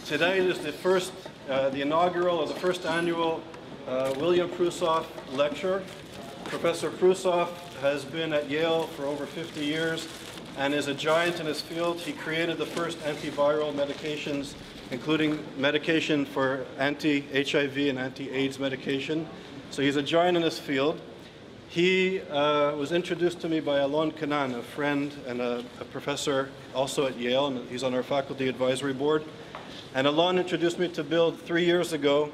Today is the inaugural or the first annual William Prusoff Lecture. Professor Prusoff has been at Yale for over 50 years and is a giant in his field. He created the first antiviral medications, including medication for anti-HIV and anti-AIDS medication. So he's a giant in his field. He was introduced to me by Alon Kanan, a friend and a professor also at Yale, and he's on our faculty advisory board. And Alon introduced me to Bill 3 years ago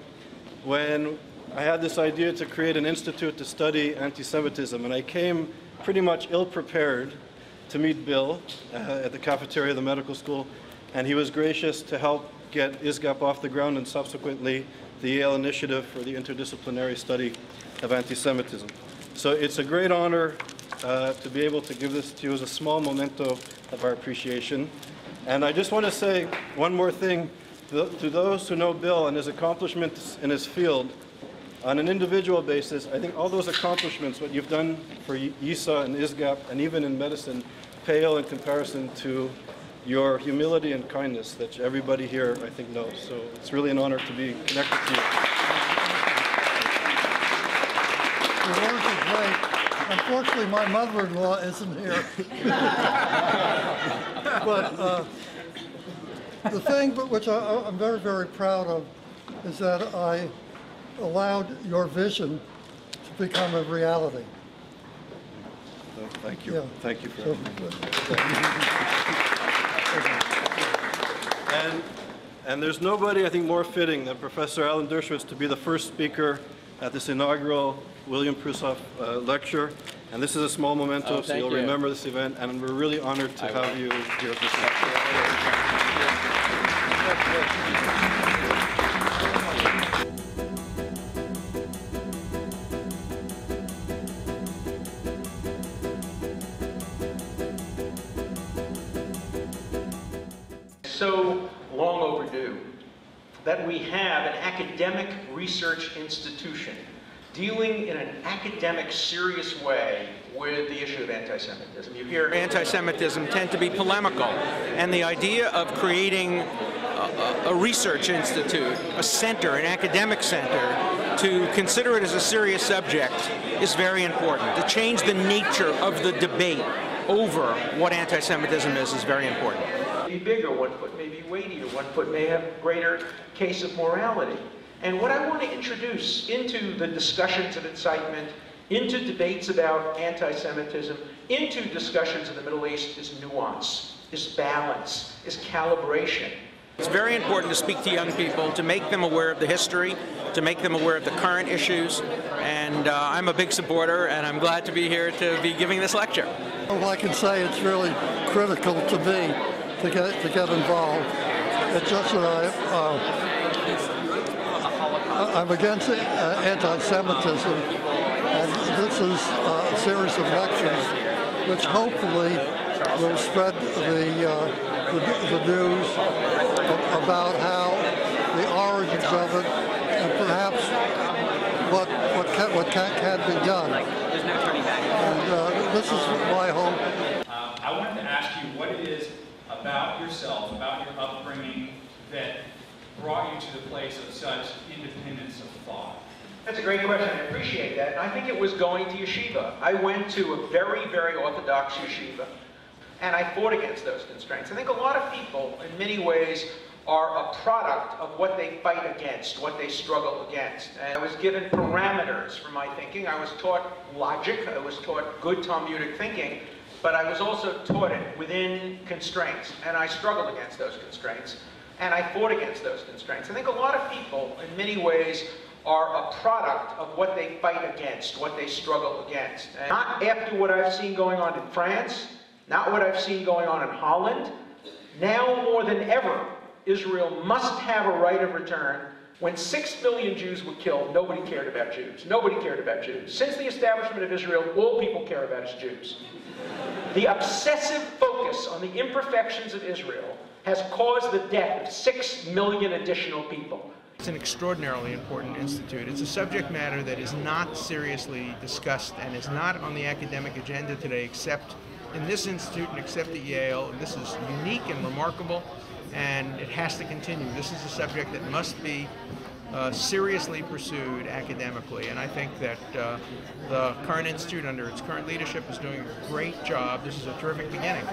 when I had this idea to create an institute to study anti-Semitism. And I came pretty much ill-prepared to meet Bill at the cafeteria of the medical school. And he was gracious to help get ISGAP off the ground and subsequently the Yale Initiative for the Interdisciplinary Study of Anti-Semitism. So it's a great honor to be able to give this to you as a small memento of our appreciation. And I just want to say one more thing. To those who know Bill and his accomplishments in his field, on an individual basis, I think all those accomplishments, what you've done for YIISA and ISGAP, and even in medicine, pale in comparison to your humility and kindness that everybody here, I think, knows. So it's really an honor to be connected to you. The words are great. Unfortunately, my mother-in-law isn't here. But the thing which I'm very, very proud of is that I allowed your vision to become a reality. Oh, thank you. Yeah. Thank you for that. And there's nobody, I think, more fitting than Professor Alan Dershowitz to be the first speaker at this inaugural William Prusoff lecture. And this is a small memento, so you'll remember this event. And we're really honored to have you here at this lecture. So long overdue that we have an academic research institution dealing in an academic, serious way with the issue of anti-Semitism. You hear anti-Semitism tend to be polemical, and the idea of creating a research institute, a center, an academic center, to consider it as a serious subject is very important. To change the nature of the debate over what anti-Semitism is very important. Be bigger, one foot may be weightier, one foot may have greater case of morality. And what I want to introduce into the discussions of incitement, into debates about anti-Semitism, into discussions of the Middle East is nuance, is balance, is calibration. It's very important to speak to young people, to make them aware of the history, to make them aware of the current issues, and I'm a big supporter, and I'm glad to be here to be giving this lecture. Well, I can say it's really critical to me to get involved. It's just that I'm against anti-Semitism, and this is a series of lectures which hopefully will spread the news about how the origins of it and perhaps what can be done. There's no turning back. And this is my hope. I wanted to ask you what it is about yourself, about your upbringing, that brought you to the place of such independence of thought. That's a great question. I appreciate that. And I think it was going to yeshiva. I went to a very, very orthodox yeshiva, and I fought against those constraints. I think a lot of people, in many ways, are a product of what they fight against, what they struggle against. And I was given parameters for my thinking. I was taught logic. I was taught good Talmudic thinking. But I was also taught it within constraints. And I struggled against those constraints. And I fought against those constraints. I think a lot of people, in many ways, are a product of what they fight against, what they struggle against. And not after what I've seen going on in France, not what I've seen going on in Holland. Now more than ever, Israel must have a right of return. When 6 million Jews were killed, nobody cared about Jews. Nobody cared about Jews. Since the establishment of Israel, all people care about is Jews. The obsessive focus on the imperfections of Israel has caused the death of 6 million additional people. It's an extraordinarily important institute. It's a subject matter that is not seriously discussed and is not on the academic agenda today except in this institute and except at Yale. This is unique and remarkable. and it has to continue. This is a subject that must be seriously pursued academically, and I think that the current institute, under its current leadership, is doing a great job. This is a terrific beginning.